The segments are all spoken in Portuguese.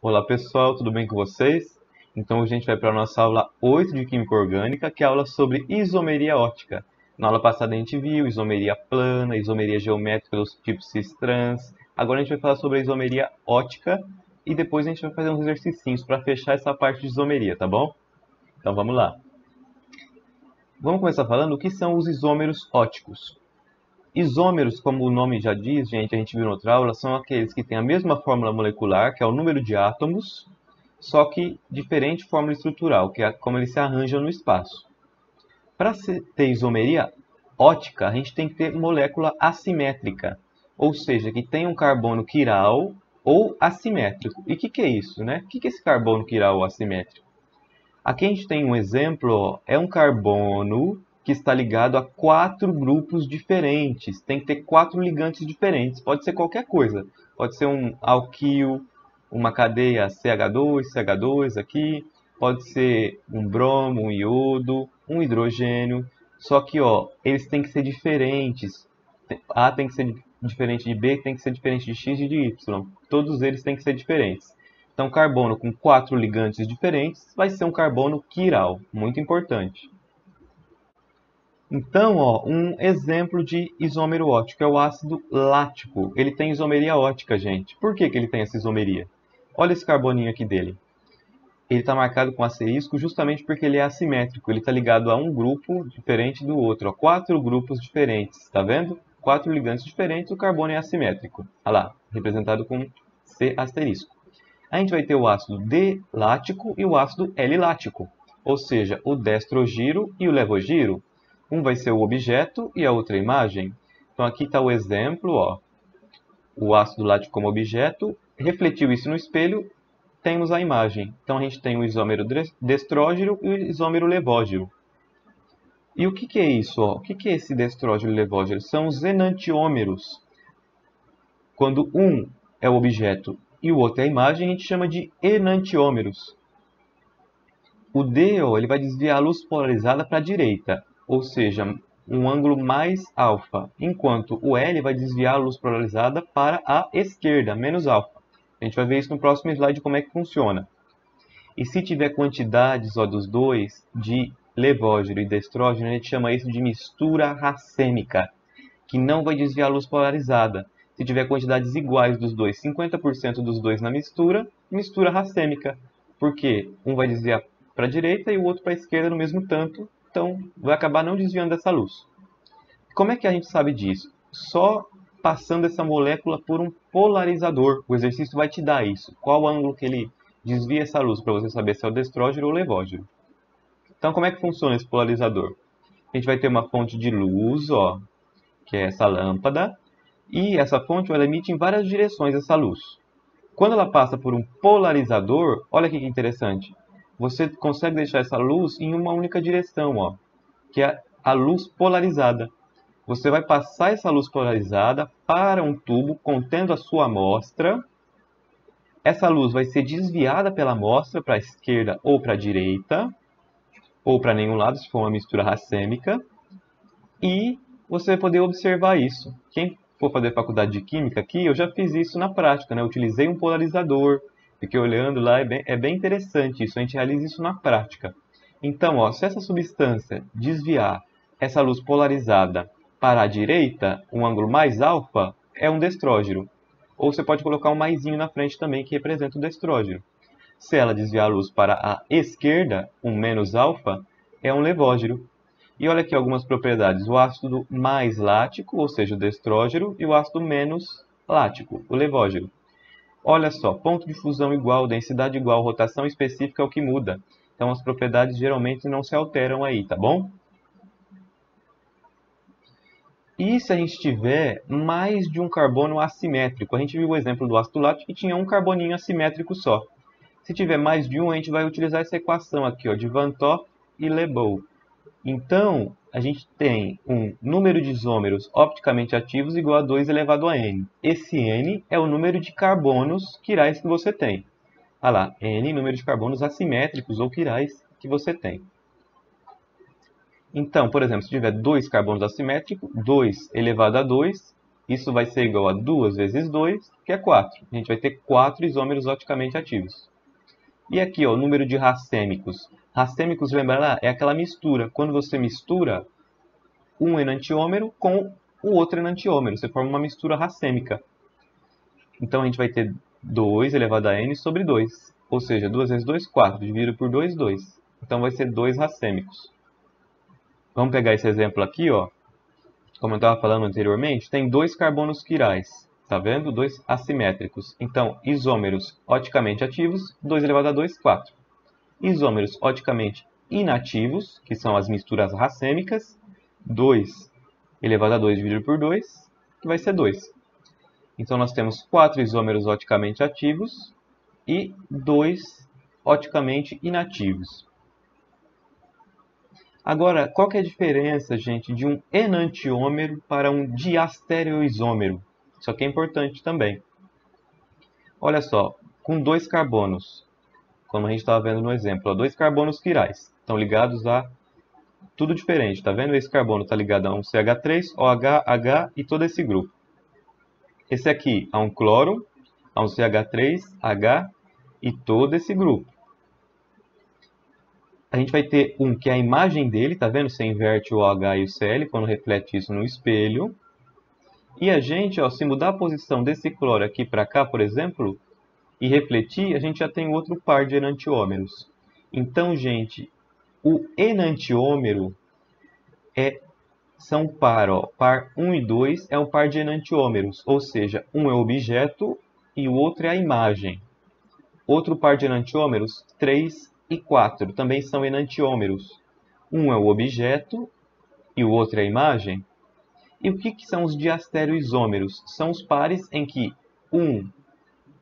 Olá pessoal, tudo bem com vocês? Então hoje a gente vai para a nossa aula 8 de Química Orgânica, que é a aula sobre isomeria óptica. Na aula passada a gente viu isomeria plana, isomeria geométrica dos tipos cis-trans. Agora a gente vai falar sobre a isomeria óptica e depois a gente vai fazer uns exercícios para fechar essa parte de isomeria, tá bom? Então vamos lá. Vamos começar falando o que são os isômeros ópticos. Isômeros, como o nome já diz, gente, a gente viu na outra aula, são aqueles que têm a mesma fórmula molecular, que é o número de átomos, só que diferente fórmula estrutural, que é como eles se arranjam no espaço. Para ter isomeria óptica, a gente tem que ter molécula assimétrica, ou seja, que tem um carbono quiral ou assimétrico. E o que é isso, né? O que é esse carbono quiral ou assimétrico? Aqui a gente tem um exemplo, ó, é um carbono que está ligado a 4 grupos diferentes. Tem que ter 4 ligantes diferentes. Pode ser qualquer coisa. Pode ser um alquil, uma cadeia CH2, CH2 aqui. Pode ser um bromo, um iodo, um hidrogênio. Só que ó, eles têm que ser diferentes. A tem que ser diferente de B, tem que ser diferente de X e de Y. Todos eles têm que ser diferentes. Então, carbono com 4 ligantes diferentes vai ser um carbono quiral, muito importante. Então, ó, um exemplo de isômero óptico é o ácido lático. Ele tem isomeria óptica, gente. Por que ele tem essa isomeria? Olha esse carboninho aqui dele. Ele está marcado com asterisco justamente porque ele é assimétrico. Ele está ligado a um grupo diferente do outro. Ó, 4 grupos diferentes, está vendo? 4 ligantes diferentes, o carbono é assimétrico. Olha lá, representado com C asterisco. A gente vai ter o ácido D-lático e o ácido L-lático, ou seja, o destrogiro e o levogiro. Um vai ser o objeto e a outra a imagem. Então aqui está o exemplo, ó. O ácido lático como objeto, refletiu isso no espelho, temos a imagem. Então a gente tem o isômero destrógiro e o isômero levógiro. E o que é isso? Ó? O que é esse destrógiro e levógiro? São os enantiômeros. Quando um é o objeto e o outro é a imagem, a gente chama de enantiômeros. O D, ó, ele vai desviar a luz polarizada para a direita, ou seja, um ângulo mais alfa, enquanto o L vai desviar a luz polarizada para a esquerda, menos alfa. A gente vai ver isso no próximo slide como é que funciona. E se tiver quantidades ó, dos dois, de levógiro e destrógeno, a gente chama isso de mistura racêmica, que não vai desviar a luz polarizada. Se tiver quantidades iguais dos dois, 50% dos dois na mistura, mistura racêmica. Porque um vai desviar para a direita e o outro para a esquerda no mesmo tanto, então vai acabar não desviando dessa luz. Como é que a gente sabe disso? Só passando essa molécula por um polarizador. O exercício vai te dar isso. Qual o ângulo que ele desvia essa luz, para você saber se é o destrógeno ou o levógeno. Então, como é que funciona esse polarizador? A gente vai ter uma fonte de luz, ó, que é essa lâmpada, e essa fonte ela emite em várias direções essa luz. Quando ela passa por um polarizador, olha que interessante, você consegue deixar essa luz em uma única direção, ó, que é a luz polarizada. Você vai passar essa luz polarizada para um tubo contendo a sua amostra. Essa luz vai ser desviada pela amostra para a esquerda ou para a direita, ou para nenhum lado, se for uma mistura racêmica, e você vai poder observar isso. Quem for fazer faculdade de Química aqui, eu já fiz isso na prática, né? Eu utilizei um polarizador, fiquei olhando lá, é bem interessante isso, a gente realiza isso na prática. Então, ó, se essa substância desviar essa luz polarizada para a direita, um ângulo mais alfa, é um destrógeno. Ou você pode colocar um maisinho na frente também, que representa o destrógeno. Se ela desviar a luz para a esquerda, um menos alfa, é um levógeno. E olha aqui algumas propriedades. O ácido mais lático, ou seja, o destrógeno, e o ácido menos lático, o levógeno. Olha só, ponto de fusão igual, densidade igual, rotação específica é o que muda. Então as propriedades geralmente não se alteram aí, tá bom? E se a gente tiver mais de um carbono assimétrico? A gente viu o exemplo do ácido lático que tinha um carboninho assimétrico só. Se tiver mais de um, a gente vai utilizar essa equação aqui, ó, de Van 't Hoff e Lebow. Então, a gente tem um número de isômeros opticamente ativos igual a 2 elevado a n. Esse n é o número de carbonos quirais que você tem. Olha lá, n, número de carbonos assimétricos ou quirais que você tem. Então, por exemplo, se tiver 2 carbonos assimétricos, 2 elevado a 2, Isso vai ser igual a 2 vezes 2, que é 4. A gente vai ter 4 isômeros oticamente ativos. E aqui, ó, o número de racêmicos. Racêmicos, lembra lá? É aquela mistura. Quando você mistura um enantiômero com o outro enantiômero. Você forma uma mistura racêmica. Então a gente vai ter 2 elevado a n sobre 2. Ou seja, 2 vezes 2, 4. Dividido por 2, 2. Então vai ser 2 racêmicos. Vamos pegar esse exemplo aqui, ó. Como eu estava falando anteriormente, tem 2 carbonos quirais. Tá vendo? 2 assimétricos. Então, isômeros oticamente ativos, 2 elevado a 2, 4. Isômeros oticamente inativos, que são as misturas racêmicas, 2 elevado a 2 dividido por 2, que vai ser 2. Então, nós temos 4 isômeros oticamente ativos e 2 oticamente inativos. Agora, qual que é a diferença, gente, de um enantiômero para um diastereoisômero? Isso aqui é importante também. Olha só, com 2 carbonos, como a gente estava vendo no exemplo, ó, 2 carbonos quirais, estão ligados a tudo diferente, tá vendo? Esse carbono está ligado a um CH3, OH, H e todo esse grupo. Esse aqui a um cloro, a um CH3, H e todo esse grupo. A gente vai ter um que é a imagem dele, tá vendo? Você inverte o OH e o Cl quando reflete isso no espelho. E a gente, ó, se mudar a posição desse cloro aqui para cá, por exemplo, e refletir, a gente já tem outro par de enantiômeros. Então, gente, o enantiômero são par, ó, par 1 e 2 é um par de enantiômeros, ou seja, um é o objeto e o outro é a imagem. Outro par de enantiômeros, 3 e 4, também são enantiômeros. Um é o objeto e o outro é a imagem. E o que são os diastereoisômeros? São os pares em que um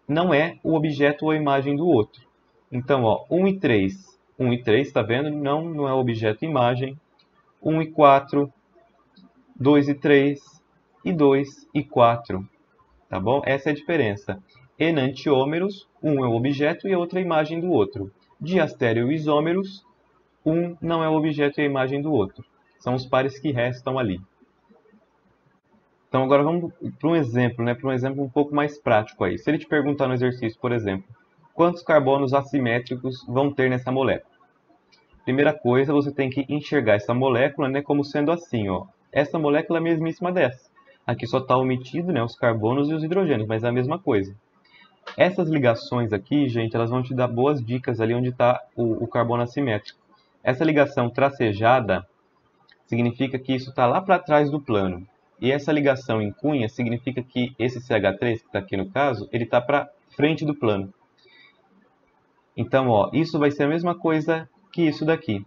não é o objeto ou a imagem do outro. Então, ó, 1 e 3. 1 e 3, está vendo? Não é objeto e imagem. 1 e 4. 2 e 3. E 2 e 4. Tá bom? Essa é a diferença. Enantiômeros, um é o objeto e a outra é a imagem do outro. Diastereoisômeros, um não é o objeto e a imagem do outro. São os pares que restam ali. Então agora vamos para um exemplo, né? Para um exemplo um pouco mais prático aí. Se ele te perguntar no exercício, por exemplo, quantos carbonos assimétricos vão ter nessa molécula? Primeira coisa, você tem que enxergar essa molécula, né, como sendo assim, ó. Essa molécula é a mesmíssima dessa. Aqui só está omitido, né, os carbonos e os hidrogênios, mas é a mesma coisa. Essas ligações aqui, gente, elas vão te dar boas dicas ali onde está o carbono assimétrico. Essa ligação tracejada significa que isso está lá para trás do plano. E essa ligação em cunha significa que esse CH3, que está aqui no caso, ele está para frente do plano. Então, ó, isso vai ser a mesma coisa que isso daqui.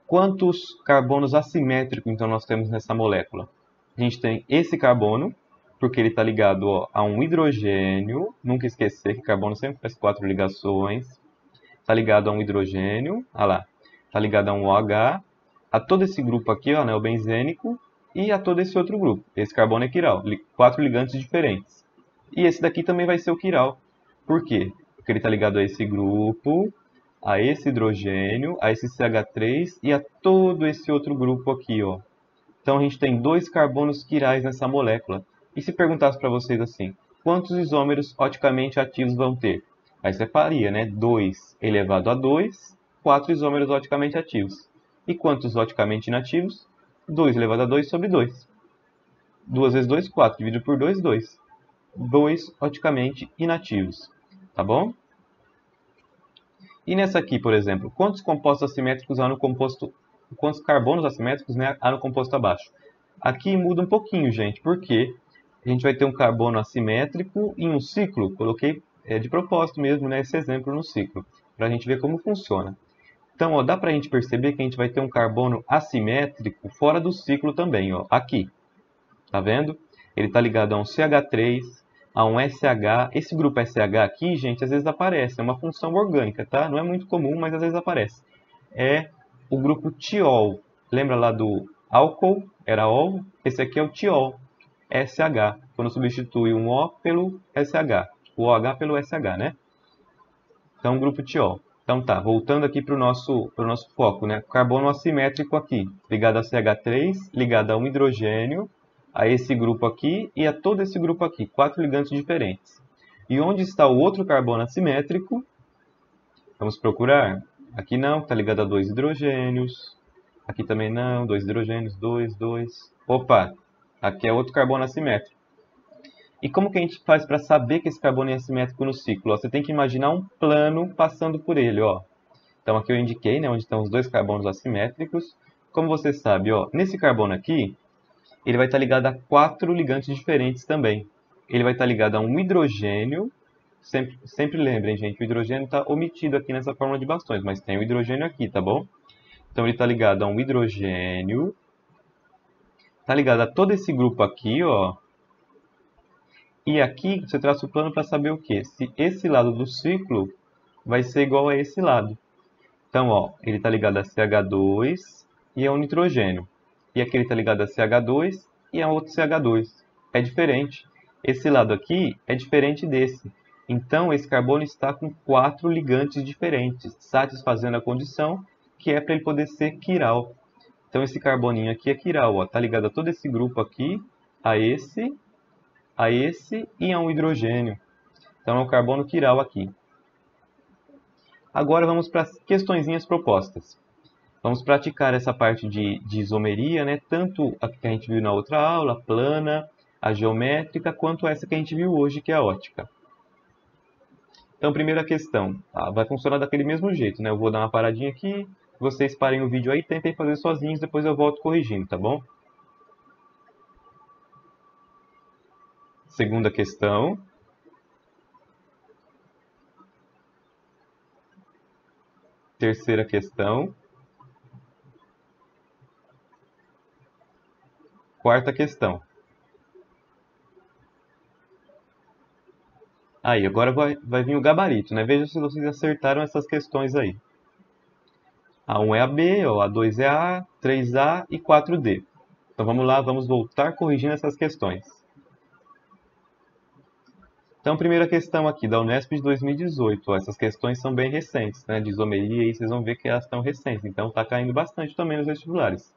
Quantos carbonos assimétricos, então, nós temos nessa molécula? A gente tem esse carbono, porque ele está ligado, ó, a um hidrogênio. Nunca esquecer que carbono sempre faz 4 ligações. Está ligado a um hidrogênio, olha lá. Está ligado a um OH, a todo esse grupo aqui, ó, né, o benzênico, e a todo esse outro grupo. Esse carbono é quiral, 4 ligantes diferentes. E esse daqui também vai ser o quiral. Por quê? Porque ele está ligado a esse grupo, a esse hidrogênio, a esse CH3 e a todo esse outro grupo aqui, ó. Então a gente tem 2 carbonos quirais nessa molécula. E se perguntasse para vocês assim, quantos isômeros oticamente ativos vão ter? Aí você faria, né? 2 elevado a 2, 4 isômeros oticamente ativos. E quantos oticamente inativos? 2 elevado a 2 sobre 2. 2 vezes 2, 4. Dividido por 2, 2. 2 oticamente inativos. Tá bom? E nessa aqui, por exemplo, quantos compostos assimétricos há no composto... Quantos carbonos assimétricos, né, há no composto abaixo? Aqui muda um pouquinho, gente, porque a gente vai ter um carbono assimétrico em um ciclo. Coloquei de propósito mesmo, né, esse exemplo no ciclo, para a gente ver como funciona. Então, ó, dá para a gente perceber que a gente vai ter um carbono assimétrico fora do ciclo também, ó, aqui. Tá vendo? Ele está ligado a um CH3, a um SH. Esse grupo SH aqui, gente, às vezes aparece. É uma função orgânica, tá? Não é muito comum, mas às vezes aparece. É o grupo tiol. Lembra lá do álcool? Era ol. Esse aqui é o tiol. SH. Quando substitui um O pelo SH. O OH pelo SH, né? Então, grupo tiol. Então tá, voltando aqui para o nosso foco, né? Carbono assimétrico aqui, ligado a CH3, ligado a um hidrogênio, a esse grupo aqui e a todo esse grupo aqui, 4 ligantes diferentes. E onde está o outro carbono assimétrico? Vamos procurar. Aqui não, está ligado a 2 hidrogênios. Aqui também não, 2 hidrogênios, 2, 2. Opa, aqui é outro carbono assimétrico. E como que a gente faz para saber que esse carbono é assimétrico no ciclo? Ó, você tem que imaginar um plano passando por ele. Ó. Então aqui eu indiquei, né, onde estão os dois carbonos assimétricos. Como você sabe, ó, nesse carbono aqui, ele vai estar ligado a 4 ligantes diferentes também. Ele vai estar ligado a um hidrogênio. Sempre lembrem, gente, o hidrogênio está omitido aqui nessa fórmula de bastões, mas tem o hidrogênio aqui, tá bom? Então ele está ligado a um hidrogênio. Está ligado a todo esse grupo aqui, ó. E aqui você traça o plano para saber o quê? Se esse lado do ciclo vai ser igual a esse lado. Então, ó, ele está ligado a CH2 e é um nitrogênio. E aqui ele está ligado a CH2 e é outro CH2. É diferente. Esse lado aqui é diferente desse. Então, esse carbono está com 4 ligantes diferentes, satisfazendo a condição que é para ele poder ser quiral. Então, esse carboninho aqui é quiral. Está ligado a todo esse grupo aqui, a esse e a um hidrogênio. Então, é um carbono quiral aqui. Agora, vamos para as questõezinhas propostas. Vamos praticar essa parte de isomeria, né? Tanto a que a gente viu na outra aula, a plana, a geométrica, quanto essa que a gente viu hoje, que é a ótica. Então, primeira questão, vai funcionar daquele mesmo jeito, né? Eu vou dar uma paradinha aqui, vocês parem o vídeo aí, tentem fazer sozinhos, depois eu volto corrigindo, tá bom? Segunda questão. Terceira questão. Quarta questão. Aí, agora vai vir o gabarito, né? Veja se vocês acertaram essas questões aí. A1 é a B, A2 é a A, 3A e 4D. Então vamos lá, vamos voltar corrigindo essas questões. Então, primeira questão aqui da Unesp de 2018. Ó, essas questões são bem recentes, né? De isomeria, aí vocês vão ver que elas estão recentes. Então, está caindo bastante também nos vestibulares.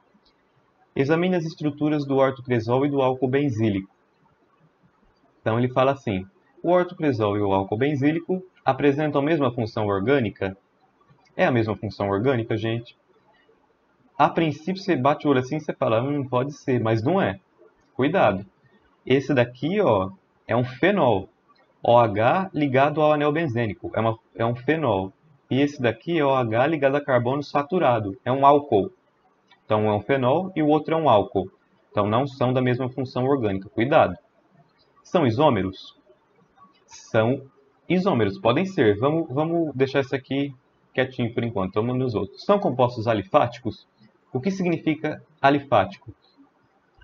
Examine as estruturas do ortocresol e do álcool benzílico. Então, ele fala assim: o ortocresol e o álcool benzílico apresentam a mesma função orgânica? É a mesma função orgânica, gente? A princípio, você bate o olho assim e você fala, pode ser, mas não é. Cuidado. Esse daqui, ó, é um fenol. OH ligado ao anel benzênico. É um fenol. E esse daqui é OH ligado a carbono saturado. É um álcool. Então, um é um fenol e o outro é um álcool. Então, não são da mesma função orgânica. Cuidado. São isômeros? São isômeros. Podem ser. Vamos deixar isso aqui quietinho por enquanto. Vamos nos outros. São compostos alifáticos? O que significa alifático?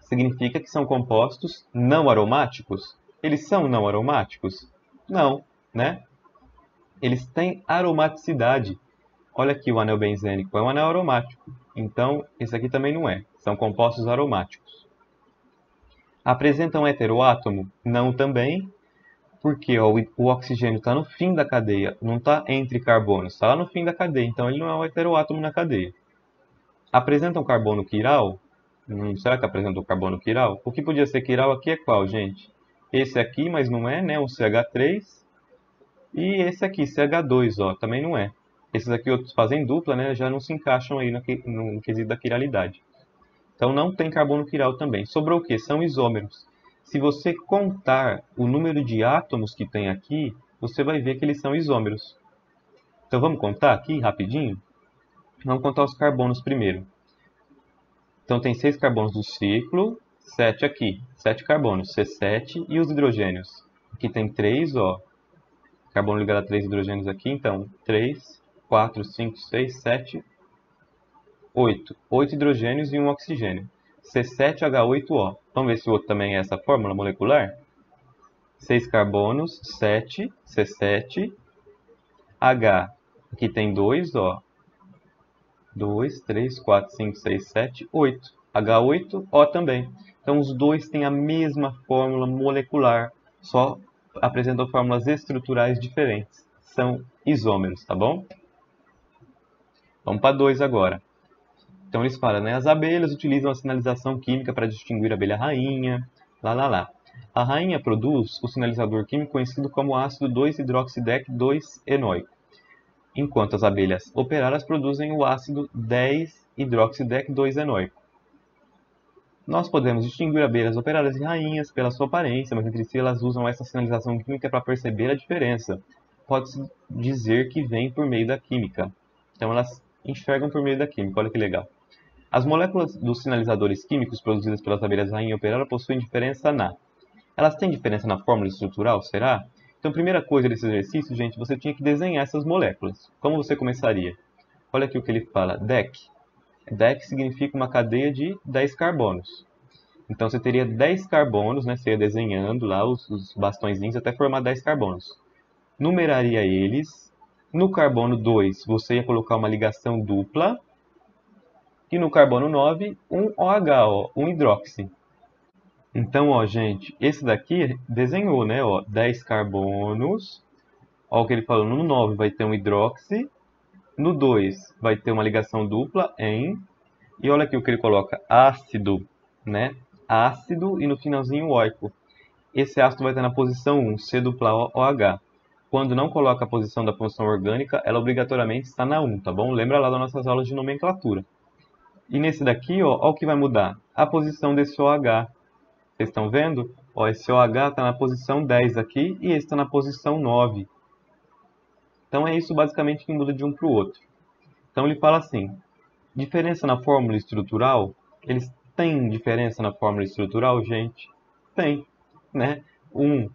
Significa que são compostos não aromáticos? Eles são não aromáticos? Não, né? Eles têm aromaticidade. Olha aqui o anel benzênico, é um anel aromático. Então, esse aqui também não é. São compostos aromáticos. Apresentam heteroátomo? Não também, porque ó, o oxigênio está no fim da cadeia, não está entre carbonos, está lá no fim da cadeia, então ele não é um heteroátomo na cadeia. Apresentam carbono quiral? Será que apresentam carbono quiral? O que podia ser quiral aqui é qual, gente? Esse aqui, mas não é, né? O CH3. E esse aqui, CH2, ó, também não é. Esses aqui outros fazem dupla, né? Já não se encaixam aí no quesito da quiralidade. Então não tem carbono quiral também. Sobrou o quê? São isômeros. Se você contar o número de átomos que tem aqui, você vai ver que eles são isômeros. Então vamos contar aqui rapidinho? Vamos contar os carbonos primeiro. Então tem 6 carbonos do ciclo, 7 aqui, 7 carbonos, C7 e os hidrogênios. Aqui tem 3, ó, carbono ligado a 3 hidrogênios aqui, então 3, 4, 5, 6, 7, 8. 8 hidrogênios e um oxigênio. C7H8O. Vamos ver se o outro também é essa fórmula molecular? 6 carbonos, 7, C7, H, aqui tem 2, ó. 2, 3, 4, 5, 6, 7, 8. H8O também. Então, os dois têm a mesma fórmula molecular, só apresentam fórmulas estruturais diferentes. São isômeros, tá bom? Vamos para 2 agora. Então eles falam, né? As abelhas utilizam a sinalização química para distinguir a abelha rainha, lá. A rainha produz o sinalizador químico conhecido como ácido 2-hidroxidec-2-enóico, enquanto as abelhas operárias produzem o ácido 10-hidroxidec-2-enóico. Nós podemos distinguir abelhas operárias e rainhas pela sua aparência, mas entre si elas usam essa sinalização química para perceber a diferença. Pode-se dizer que vem por meio da química. Então elas enxergam por meio da química, olha que legal. As moléculas dos sinalizadores químicos produzidas pelas abelhas rainha e operária possuem diferença na... Elas têm diferença na fórmula estrutural, será? Então, primeira coisa desse exercício, gente, você tinha que desenhar essas moléculas. Como você começaria? Olha aqui o que ele fala, DEC. DEC significa uma cadeia de 10 carbonos. Então, você teria 10 carbonos, né? Você ia desenhando lá os bastõezinhos até formar 10 carbonos. Numeraria eles. No carbono 2, você ia colocar uma ligação dupla. E no carbono 9, um OH, ó, um hidróxido. Então, ó, gente, esse daqui desenhou, né? Ó, 10 carbonos. Ó, o que ele falou, no 9 vai ter um hidróxido. No 2 vai ter uma ligação dupla em... E olha aqui o que ele coloca, ácido, né? Ácido e no finalzinho oico. Esse ácido vai estar na posição 1, C dupla OH. Quando não coloca a posição da função orgânica, ela obrigatoriamente está na 1, tá bom? Lembra lá das nossas aulas de nomenclatura. E nesse daqui, ó o que vai mudar? A posição desse OH. Vocês estão vendo? Ó, esse OH está na posição 10 aqui e esse está na posição 9. Então é isso basicamente que muda de um para o outro. Então ele fala assim, diferença na fórmula estrutural? Eles têm diferença na fórmula estrutural, gente? Tem, né? O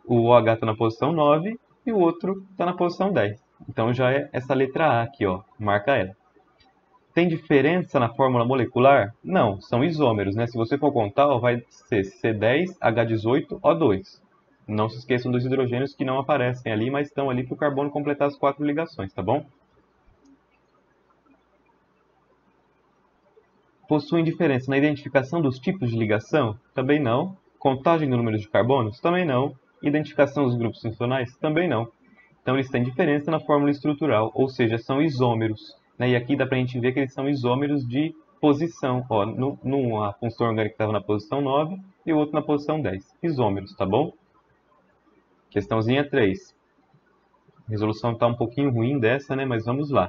OH está na posição 9 e o outro está na posição 10. Então já é essa letra A aqui, ó, marca ela. Tem diferença na fórmula molecular? Não, são isômeros, né? Se você for contar, ó, vai ser C10H18O2. Não se esqueçam dos hidrogênios que não aparecem ali, mas estão ali para o carbono completar as 4 ligações, tá bom? Possuem diferença na identificação dos tipos de ligação? Também não. Contagem do número de carbonos? Também não. Identificação dos grupos funcionais? Também não. Então eles têm diferença na fórmula estrutural, ou seja, são isômeros. Né? E aqui dá para a gente ver que eles são isômeros de posição. Ó, a função orgânica estava na posição 9 e o outro na posição 10. Isômeros, tá bom? Questãozinha 3. A resolução está um pouquinho ruim dessa, né? Mas vamos lá.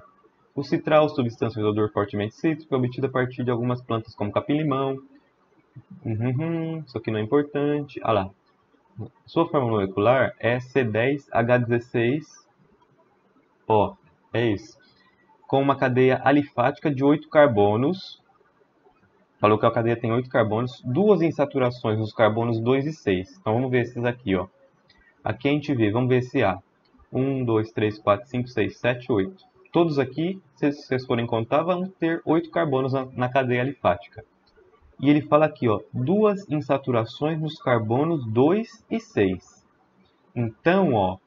O citral, substância de odor fortemente cítrico, é obtida a partir de algumas plantas como capim-limão. Isso aqui não é importante. Ah lá. Sua fórmula molecular é C10H16. Ó, é isso. Com uma cadeia alifática de 8 carbonos. Falou que a cadeia tem 8 carbonos. Duas insaturações nos carbonos 2 e 6. Então vamos ver esses aqui, ó. Aqui a gente vê, vamos ver esse A. 1, 2, 3, 4, 5, 6, 7, 8. Todos aqui, se vocês forem contar, vão ter 8 carbonos na cadeia alifática. E ele fala aqui, ó, duas insaturações nos carbonos 2 e 6. Então, ó,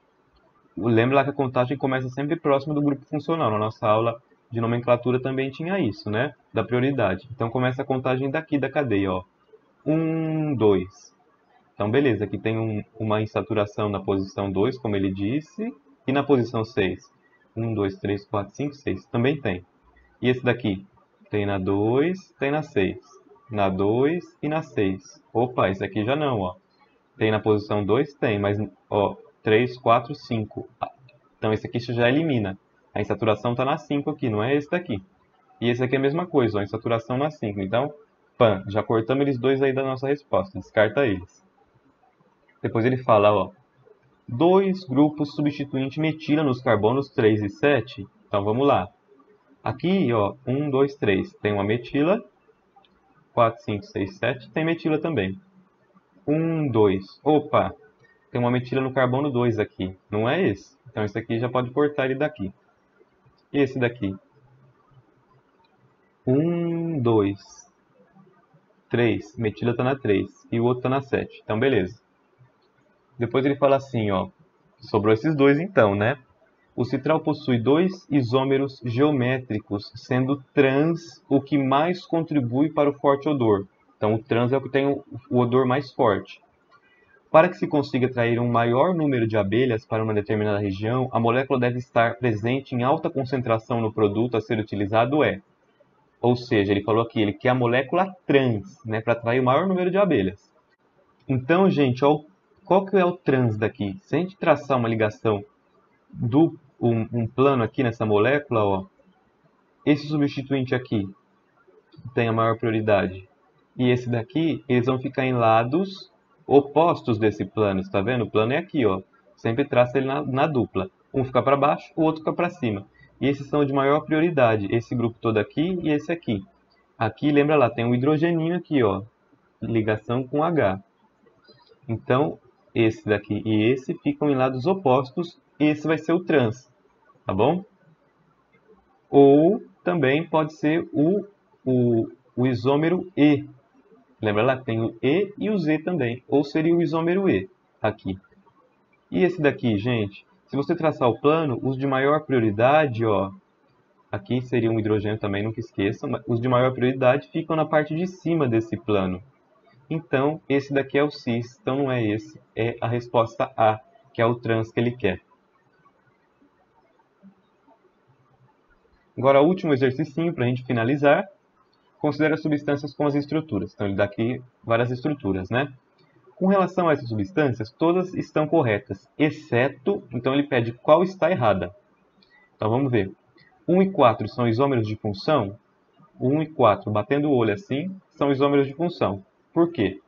lembra lá que a contagem começa sempre próximo do grupo funcional. Na nossa aula de nomenclatura também tinha isso, né? Da prioridade. Então começa a contagem daqui da cadeia, ó. 1, 2. Então, beleza, aqui tem uma insaturação na posição 2, como ele disse, e na posição 6. 1, 2, 3, 4, 5, 6. Também tem. E esse daqui? Tem na 2, tem na 6. Na 2 e na 6. Opa, esse aqui já não, ó. Tem na posição 2? Tem, mas, ó, 3, 4, 5. Então, esse aqui já elimina. A insaturação está na 5 aqui, não é esse daqui. E esse aqui é a mesma coisa, ó, a insaturação na 5. Então, pã, já cortamos eles dois aí da nossa resposta. Descarta eles. Depois ele fala, ó, dois grupos substituinte metila nos carbonos 3 e 7. Então vamos lá. Aqui, ó, 1, 2, 3. Tem uma metila. 4, 5, 6, 7. Tem metila também. 1, 2. Opa! Tem uma metila no carbono 2 aqui. Não é esse. Então esse aqui já pode cortar ele daqui. E esse daqui? 1, 2, 3. Metila está na 3. E o outro está na 7. Então beleza. Depois ele fala assim, ó. Sobrou esses dois então, né? O citral possui dois isômeros geométricos, sendo trans o que mais contribui para o forte odor. Então o trans é o que tem o odor mais forte. Para que se consiga atrair um maior número de abelhas para uma determinada região, a molécula deve estar presente em alta concentração no produto a ser utilizado Ou seja, ele falou aqui, ele quer a molécula trans, né, para atrair o maior número de abelhas. Então, gente, ó, qual que é o trans daqui? Se a gente traçar uma ligação um plano aqui nessa molécula, ó, esse substituinte aqui tem a maior prioridade e esse daqui, eles vão ficar em lados opostos desse plano, está vendo? O plano é aqui, ó. Sempre traça ele na dupla. Um fica para baixo, o outro fica para cima. E esses são de maior prioridade, esse grupo todo aqui e esse aqui. Aqui, lembra lá, tem um hidrogeninho aqui, ó, ligação com H. Então, esse daqui e esse ficam em lados opostos, esse vai ser o trans, tá bom? Ou também pode ser o isômero E. Lembra lá? Tem o E e o Z também. Ou seria o isômero E aqui. E esse daqui, gente? Se você traçar o plano, os de maior prioridade, ó, aqui seria um hidrogênio também, nunca esqueçam, mas os de maior prioridade ficam na parte de cima desse plano. Então, esse daqui é o cis, então não é esse, é a resposta A, que é o trans que ele quer. Agora, o último exercício para a gente finalizar. Considera substâncias com as estruturas. Então, ele dá aqui várias estruturas, né? Com relação a essas substâncias, todas estão corretas, exceto, então ele pede qual está errada. Então, vamos ver. 1 e 4 são isômeros de função. 1 e 4, batendo o olho assim, são isômeros de função. Por quê?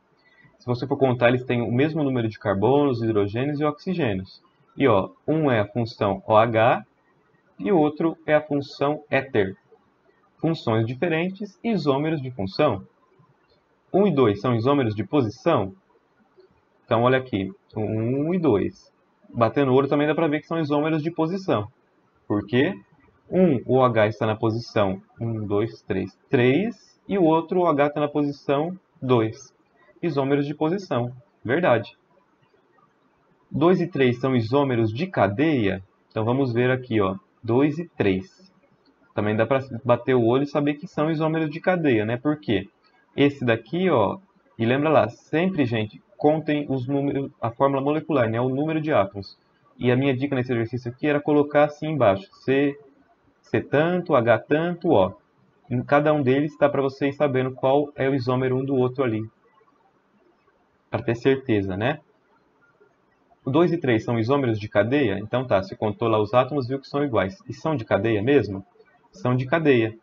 Se você for contar, eles têm o mesmo número de carbonos, hidrogênios e oxigênios. E, ó, um é a função OH e o outro é a função éter. Funções diferentes, isômeros de função. 1 e 2 são isômeros de posição. Então, olha aqui, 1 e 2. Batendo o olho também dá para ver que são isômeros de posição. Por quê? O OH está na posição 1, 2, 3, 3, e o outro, o OH está na posição 2. Isômeros de posição. Verdade. 2 e 3 são isômeros de cadeia. Então, vamos ver aqui, ó, 2 e 3. Também dá para bater o olho e saber que são isômeros de cadeia, né? Por quê? Esse daqui, ó, e lembra lá, sempre, gente, contem os números, a fórmula molecular, né? O número de átomos. E a minha dica nesse exercício aqui era colocar assim embaixo, C tanto, H tanto, ó. Em cada um deles está para vocês sabendo qual é o isômero um do outro ali. Para ter certeza, né? O 2 e 3 são isômeros de cadeia? Então tá, se contou lá os átomos, viu que são iguais. E são de cadeia mesmo? São de cadeia,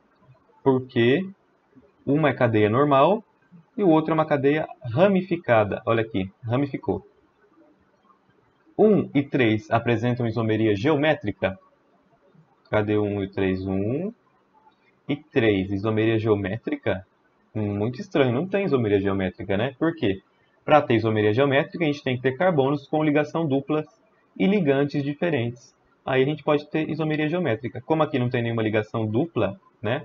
porque uma é cadeia normal e o outro é uma cadeia ramificada. Olha aqui, ramificou. 1 e 3 apresentam isomeria geométrica. Cadê 1 e 3? 1 e 3, isomeria geométrica? Muito estranho, não tem isomeria geométrica, né? Por quê? Para ter isomeria geométrica, a gente tem que ter carbonos com ligação dupla e ligantes diferentes. Aí a gente pode ter isomeria geométrica. Como aqui não tem nenhuma ligação dupla, né?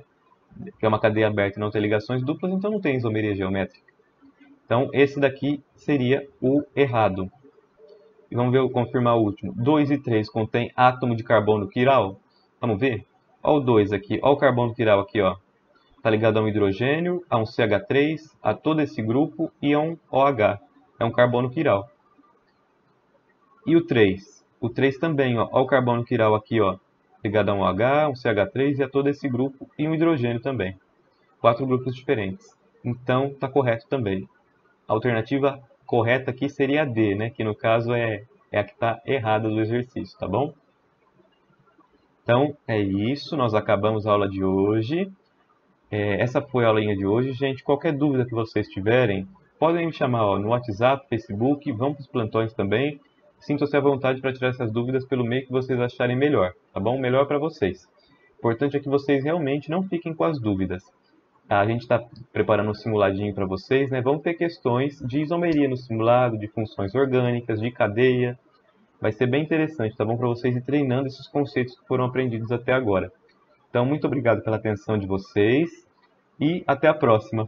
Que é uma cadeia aberta e não tem ligações duplas, então não tem isomeria geométrica. Então esse daqui seria o errado. E vamos ver, confirmar o último. 2 e 3 contém átomo de carbono quiral? Vamos ver? Olha o 2 aqui, olha o carbono quiral aqui, ó. Está ligado a um hidrogênio, a um CH3, a todo esse grupo e a um OH. É um carbono quiral. E o 3? O 3 também, ó. Olha o carbono quiral aqui, ó. Ligado a um OH, um CH3 e a todo esse grupo e um hidrogênio também. 4 grupos diferentes. Então, está correto também. A alternativa correta aqui seria a D, né? Que no caso é a que está errada do exercício, tá bom? Então, é isso. Nós acabamos a aula de hoje. Essa foi a aulinha de hoje, gente. Qualquer dúvida que vocês tiverem, podem me chamar, ó, no WhatsApp, Facebook, vão para os plantões também. Sintam-se à vontade para tirar essas dúvidas pelo meio que vocês acharem melhor, tá bom? Melhor para vocês. O importante é que vocês realmente não fiquem com as dúvidas. A gente está preparando um simuladinho para vocês, né? Vão ter questões de isomeria no simulado, de funções orgânicas, de cadeia. Vai ser bem interessante, tá bom? Para vocês ir treinando esses conceitos que foram aprendidos até agora. Então, muito obrigado pela atenção de vocês e até a próxima.